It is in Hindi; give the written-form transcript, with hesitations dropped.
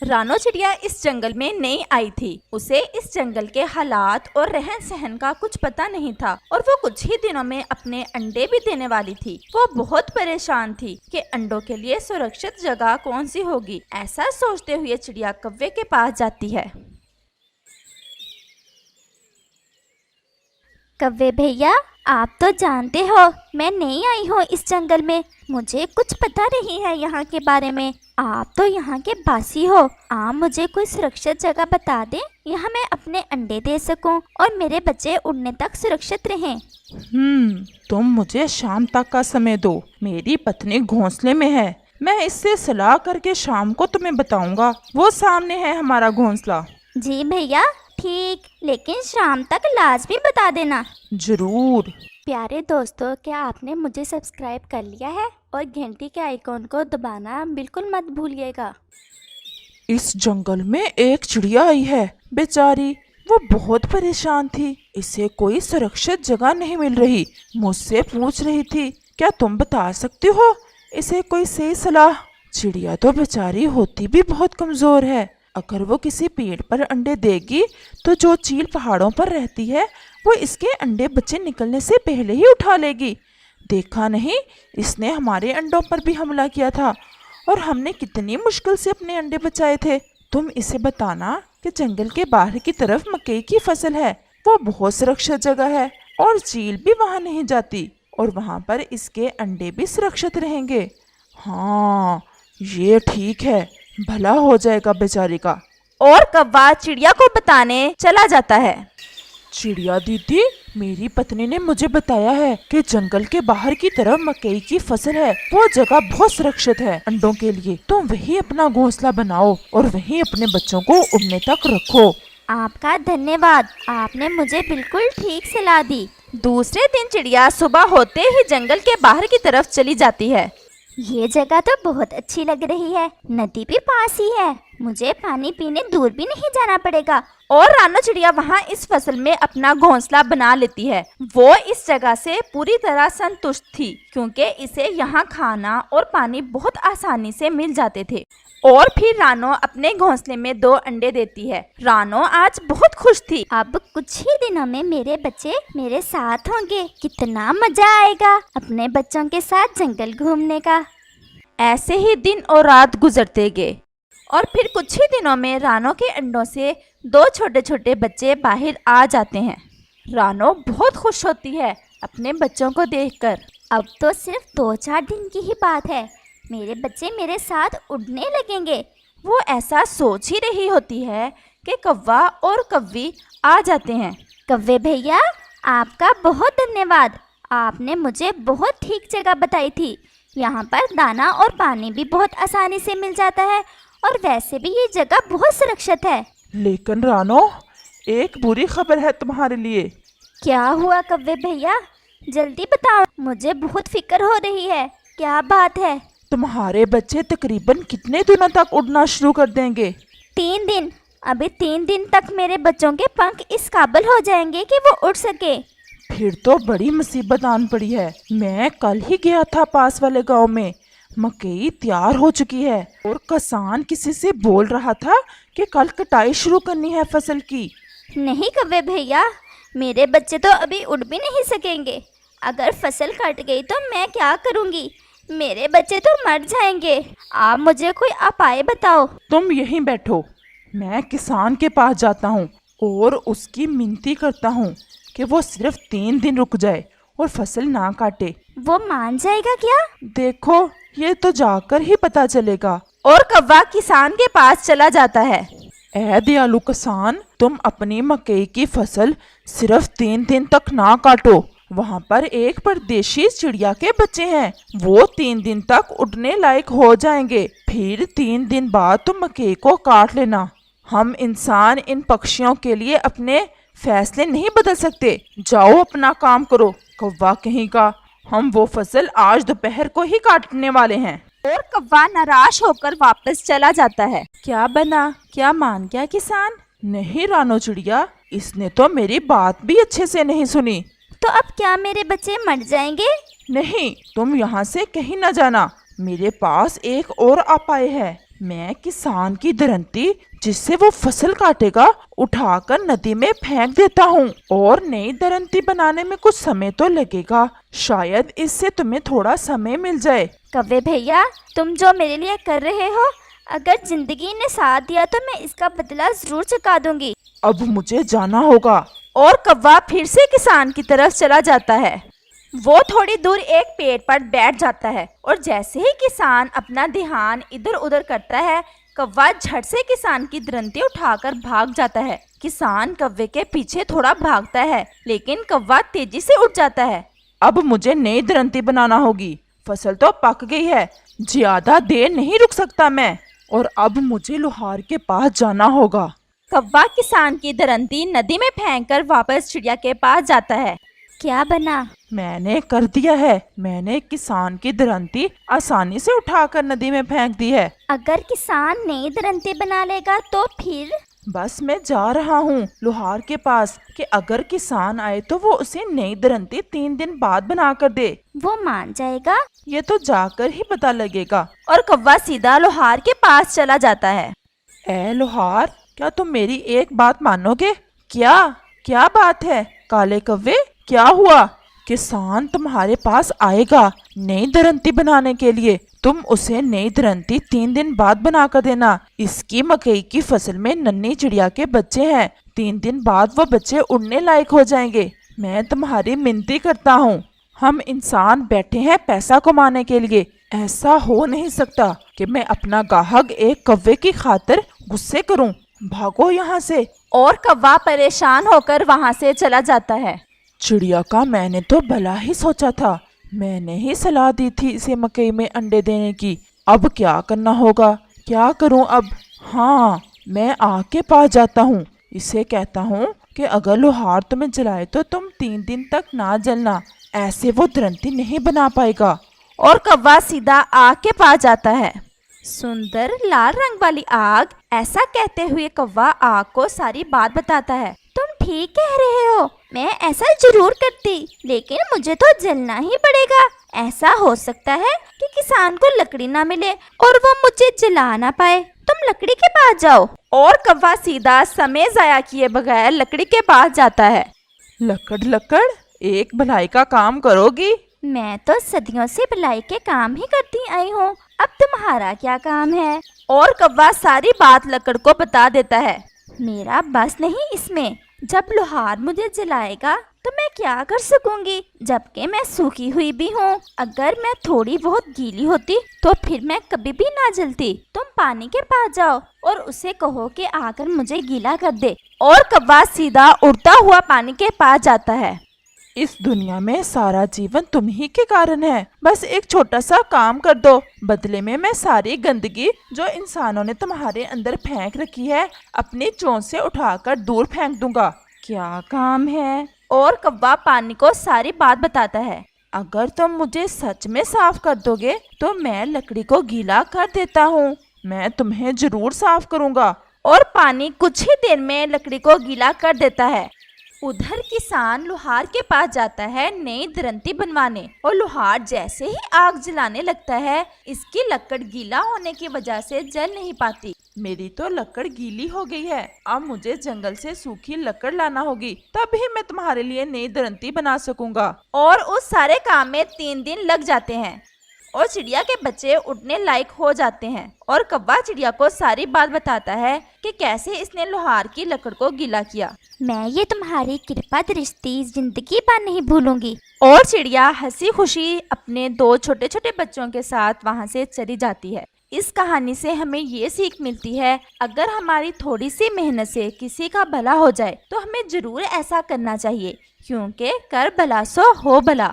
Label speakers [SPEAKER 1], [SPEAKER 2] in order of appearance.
[SPEAKER 1] रानो चिड़िया इस जंगल में नई आई थी। उसे इस जंगल के हालात और रहन सहन का कुछ पता नहीं था और वो कुछ ही दिनों में अपने अंडे भी देने वाली थी। वो बहुत परेशान थी कि अंडों के लिए सुरक्षित जगह कौन सी होगी। ऐसा सोचते हुए चिड़िया कौवे के पास जाती है।
[SPEAKER 2] कव्वे भैया, आप तो जानते हो मैं नई आई हूँ इस जंगल में, मुझे कुछ पता नहीं है यहाँ के बारे में। आप तो यहाँ के बासी हो, आप मुझे कोई सुरक्षित जगह बता दें यहाँ मैं अपने अंडे दे सकूँ और मेरे बच्चे उड़ने तक सुरक्षित रहें।
[SPEAKER 3] तुम मुझे शाम तक का समय दो। मेरी पत्नी घोंसले में है, मैं इससे सलाह करके शाम को तुम्हें बताऊंगा। वो सामने है हमारा घोंसला।
[SPEAKER 2] जी भैया ठीक, लेकिन शाम तक लाजमी बता देना।
[SPEAKER 3] जरूर।
[SPEAKER 2] प्यारे दोस्तों, क्या आपने मुझे सब्सक्राइब कर लिया है? और घंटी के आइकॉन को दबाना बिल्कुल मत भूलिएगा।
[SPEAKER 3] इस जंगल में एक चिड़िया आई है, बेचारी वो बहुत परेशान थी। इसे कोई सुरक्षित जगह नहीं मिल रही। मुझसे पूछ रही थी, क्या तुम बता सकती हो इसे कोई सही सलाह? चिड़िया तो बेचारी होती भी बहुत कमजोर है। अगर वो किसी पेड़ पर अंडे देगी तो जो चील पहाड़ों पर रहती है वो इसके अंडे बच्चे निकलने से पहले ही उठा लेगी। देखा नहीं, इसने हमारे अंडों पर भी हमला किया था और हमने कितनी मुश्किल से अपने अंडे बचाए थे। तुम इसे बताना कि जंगल के बाहर की तरफ मकई की फसल है, वो बहुत सुरक्षित जगह है और चील भी वहां नहीं जाती और वहां पर इसके अंडे भी सुरक्षित रहेंगे। हाँ, ये ठीक है, भला हो जाएगा बेचारी का।
[SPEAKER 1] और कौवा चिड़िया को बताने चला जाता है।
[SPEAKER 3] चिड़िया दीदी, मेरी पत्नी ने मुझे बताया है कि जंगल के बाहर की तरफ मकई की फसल है, वो जगह बहुत सुरक्षित है अंडों के लिए। तुम वहीं अपना घोंसला बनाओ और वहीं अपने बच्चों को उड़ने तक रखो।
[SPEAKER 2] आपका धन्यवाद, आपने मुझे बिल्कुल ठीक सलाह दी।
[SPEAKER 1] दूसरे दिन चिड़िया सुबह होते ही जंगल के बाहर की तरफ चली जाती है।
[SPEAKER 2] ये जगह तो बहुत अच्छी लग रही है, नदी भी पास ही है, मुझे पानी पीने दूर भी नहीं जाना पड़ेगा।
[SPEAKER 1] और रानो चिड़िया वहाँ इस फसल में अपना घोंसला बना लेती है। वो इस जगह से पूरी तरह संतुष्ट थी क्योंकि इसे यहाँ खाना और पानी बहुत आसानी से मिल जाते थे। और फिर रानो अपने घोंसले में 2 अंडे देती है। रानो आज बहुत खुश थी।
[SPEAKER 2] अब कुछ ही दिनों में मेरे बच्चे मेरे साथ होंगे, कितना मजा आएगा अपने बच्चों के साथ जंगल घूमने का।
[SPEAKER 1] ऐसे ही दिन और रात गुजरते गए और फिर कुछ ही दिनों में रानो के अंडों से 2 छोटे छोटे बच्चे बाहर आ जाते हैं। रानो बहुत खुश होती है अपने बच्चों को देखकर।
[SPEAKER 2] अब तो सिर्फ 2-4 दिन की ही बात है, मेरे बच्चे मेरे साथ उड़ने लगेंगे।
[SPEAKER 1] वो ऐसा सोच ही रही होती है कि कौवा और कव्वी आ जाते हैं।
[SPEAKER 2] कव्वे भैया, आपका बहुत धन्यवाद, आपने मुझे बहुत ठीक जगह बताई थी। यहाँ पर दाना और पानी भी बहुत आसानी से मिल जाता है और वैसे भी ये जगह बहुत सुरक्षित है।
[SPEAKER 3] लेकिन रानो, एक बुरी खबर है तुम्हारे लिए।
[SPEAKER 2] क्या हुआ कव्वे भैया, जल्दी बताओ, मुझे बहुत फिक्र हो रही है। क्या बात है?
[SPEAKER 3] तुम्हारे बच्चे तकरीबन कितने दिनों तक उड़ना शुरू कर देंगे?
[SPEAKER 2] 3 दिन। अभी 3 दिन तक मेरे बच्चों के पंख इस काबिल हो जाएंगे कि वो उड़ सके।
[SPEAKER 3] फिर तो बड़ी मुसीबत आन पड़ी है। मैं कल ही गया था पास वाले गांव में, मकई तैयार हो चुकी है और किसान किसी से बोल रहा था कि कल कटाई शुरू करनी है फसल की।
[SPEAKER 2] नहीं कव्वे भैया, मेरे बच्चे तो अभी उड़ भी नहीं सकेंगे। अगर फसल कट गई तो मैं क्या करूँगी? मेरे बच्चे तो मर जाएंगे। आप मुझे कोई उपाय बताओ।
[SPEAKER 3] तुम यहीं बैठो, मैं किसान के पास जाता हूँ और उसकी मिन्नती करता हूँ कि वो सिर्फ 3 दिन रुक जाए और फसल ना काटे।
[SPEAKER 2] वो मान जाएगा क्या?
[SPEAKER 3] देखो, ये तो जाकर ही पता चलेगा।
[SPEAKER 1] और कौवा किसान के पास चला जाता है।
[SPEAKER 3] ऐ दयालु किसान, तुम अपनी मकई की फसल सिर्फ 3 दिन तक ना काटो। वहाँ पर एक परदेशी चिड़िया के बच्चे हैं, वो 3 दिन तक उड़ने लायक हो जाएंगे। फिर 3 दिन बाद तुम मकई को काट लेना। हम इंसान इन पक्षियों के लिए अपने फैसले नहीं बदल सकते। जाओ अपना काम करो। कौवा कहीं का, हम वो फसल आज दोपहर को ही काटने वाले हैं।
[SPEAKER 1] और कौवा नाराज होकर वापस चला जाता है। क्या बना, क्या मान गया किसान?
[SPEAKER 3] नहीं रानो चिड़िया, इसने तो मेरी बात भी अच्छे से नहीं सुनी।
[SPEAKER 2] तो अब क्या मेरे बच्चे मर जाएंगे?
[SPEAKER 3] नहीं, तुम यहाँ से कहीं न जाना, मेरे पास एक और उपाय है। मैं किसान की दरंती जिससे वो फसल काटेगा उठाकर नदी में फेंक देता हूँ। और नई दरंती बनाने में कुछ समय तो लगेगा, शायद इससे तुम्हें थोड़ा समय मिल जाए।
[SPEAKER 2] कव्वे भैया, तुम जो मेरे लिए कर रहे हो, अगर जिंदगी ने साथ दिया तो मैं इसका बदला जरूर चुका दूंगी।
[SPEAKER 3] अब मुझे जाना होगा।
[SPEAKER 1] और कौवा फिर से किसान की तरफ चला जाता है। वो थोड़ी दूर एक पेड़ पर बैठ जाता है और जैसे ही किसान अपना ध्यान इधर उधर करता है, कौवा झट से किसान की दरंती उठाकर भाग जाता है। किसान कौवे के पीछे थोड़ा भागता है, लेकिन कौवा तेजी से उठ जाता है।
[SPEAKER 3] अब मुझे नई दरंती बनाना होगी, फसल तो पक गई है, ज्यादा देर नहीं रुक सकता मैं। और अब मुझे लोहार के पास जाना होगा।
[SPEAKER 1] कौवा किसान की दरंती नदी में फेंककर वापस चिड़िया के पास जाता है।
[SPEAKER 2] क्या बना?
[SPEAKER 3] मैंने कर दिया है, मैंने किसान की दरंती आसानी से उठाकर नदी में फेंक दी है।
[SPEAKER 2] अगर किसान नई दरंती बना लेगा तो फिर?
[SPEAKER 3] बस मैं जा रहा हूँ लोहार के पास कि अगर किसान आए तो वो उसे नई दरंती 3 दिन बाद बना कर दे।
[SPEAKER 2] वो मान जाएगा?
[SPEAKER 3] ये तो जाकर ही पता लगेगा।
[SPEAKER 1] और कौवा सीधा लोहार के पास चला जाता है।
[SPEAKER 3] ए लोहार, क्या तुम मेरी एक बात मानोगे? क्या क्या बात है काले कव्वे, क्या हुआ? किसान तुम्हारे पास आएगा नई दरंती बनाने के लिए, तुम उसे नई दरंती 3 दिन बाद बना कर देना। इसकी मकई की फसल में नन्ही चिड़िया के बच्चे हैं, 3 दिन बाद वो बच्चे उड़ने लायक हो जाएंगे। मैं तुम्हारी मिनती करता हूँ, हम इंसान बैठे हैं पैसा कमाने के लिए, ऐसा हो नहीं सकता कि मैं अपना गाहक एक कव्वे की खातिर गुस्से करूँ। भागो यहाँ से।
[SPEAKER 1] और कौवा परेशान होकर वहाँ से चला जाता है।
[SPEAKER 3] चिड़िया का मैंने तो भला ही सोचा था, मैंने ही सलाह दी थी इसे मकई में अंडे देने की। अब क्या करना होगा, क्या करूं अब? हाँ, मैं आग के पास जाता हूँ, इसे कहता हूँ कि अगर लोहार तुम्हें जलाए तो तुम 3 दिन तक ना जलना, ऐसे वो दरंती नहीं बना पाएगा।
[SPEAKER 1] और कौवा सीधा आग के पास जाता है। सुंदर लाल रंग वाली आग, ऐसा कहते हुए कौवा आग को सारी बात बताता है।
[SPEAKER 2] तुम ठीक कह रहे हो, मैं ऐसा जरूर करती, लेकिन मुझे तो जलना ही पड़ेगा। ऐसा हो सकता है कि किसान को लकड़ी ना मिले और वो मुझे जला ना पाए। तुम लकड़ी के पास जाओ।
[SPEAKER 1] और कौवा सीधा समय जाया किए बगैर लकड़ी के पास जाता है।
[SPEAKER 3] लकड़ लकड़, एक भलाई का काम करोगी?
[SPEAKER 2] मैं तो सदियों से भलाई के काम ही करती आई हूँ, अब तुम्हारा क्या काम है?
[SPEAKER 1] और कौवा सारी बात लकड़ को बता देता है।
[SPEAKER 2] मेरा बस नहीं इसमें, जब लोहार मुझे जलाएगा तो मैं क्या कर सकूंगी, जबकि मैं सूखी हुई भी हूँ। अगर मैं थोड़ी बहुत गीली होती तो फिर मैं कभी भी ना जलती। तुम पानी के पास जाओ और उसे कहो कि आकर मुझे गीला कर दे।
[SPEAKER 1] और कौवा सीधा उड़ता हुआ पानी के पास जाता है।
[SPEAKER 3] इस दुनिया में सारा जीवन तुम ही के कारण है, बस एक छोटा सा काम कर दो, बदले में मैं सारी गंदगी जो इंसानों ने तुम्हारे अंदर फेंक रखी है अपनी चोंच से उठाकर दूर फेंक दूंगा। क्या काम है?
[SPEAKER 1] और कौवा पानी को सारी बात बताता है।
[SPEAKER 3] अगर तुम मुझे सच में साफ कर दोगे तो मैं लकड़ी को गीला कर देता हूँ, मैं तुम्हें जरूर साफ करूँगा।
[SPEAKER 1] और पानी कुछ ही देर में लकड़ी को गीला कर देता है। उधर किसान लोहार के पास जाता है नई दरंती बनवाने, और लोहार जैसे ही आग जलाने लगता है, इसकी लकड़ गीला होने की वजह से जल नहीं पाती।
[SPEAKER 3] मेरी तो लकड़ गीली हो गई है, अब मुझे जंगल से सूखी लकड़ लाना होगी, तभी मैं तुम्हारे लिए नई दरंती बना सकूंगा।
[SPEAKER 1] और उस सारे काम में 3 दिन लग जाते हैं और चिड़िया के बच्चे उड़ने लायक हो जाते हैं। और कौवा चिड़िया को सारी बात बताता है कि कैसे इसने लोहार की लकड़ को गीला किया।
[SPEAKER 2] मैं ये तुम्हारी कृपा दृष्टि जिंदगी भर नहीं भूलूंगी।
[SPEAKER 1] और चिड़िया हंसी खुशी अपने 2 छोटे छोटे बच्चों के साथ वहाँ से चली जाती है। इस कहानी से हमें ये सीख मिलती है, अगर हमारी थोड़ी सी मेहनत से किसी का भला हो जाए तो हमें जरूर ऐसा करना चाहिए, क्योंकि कर भला सो हो भला।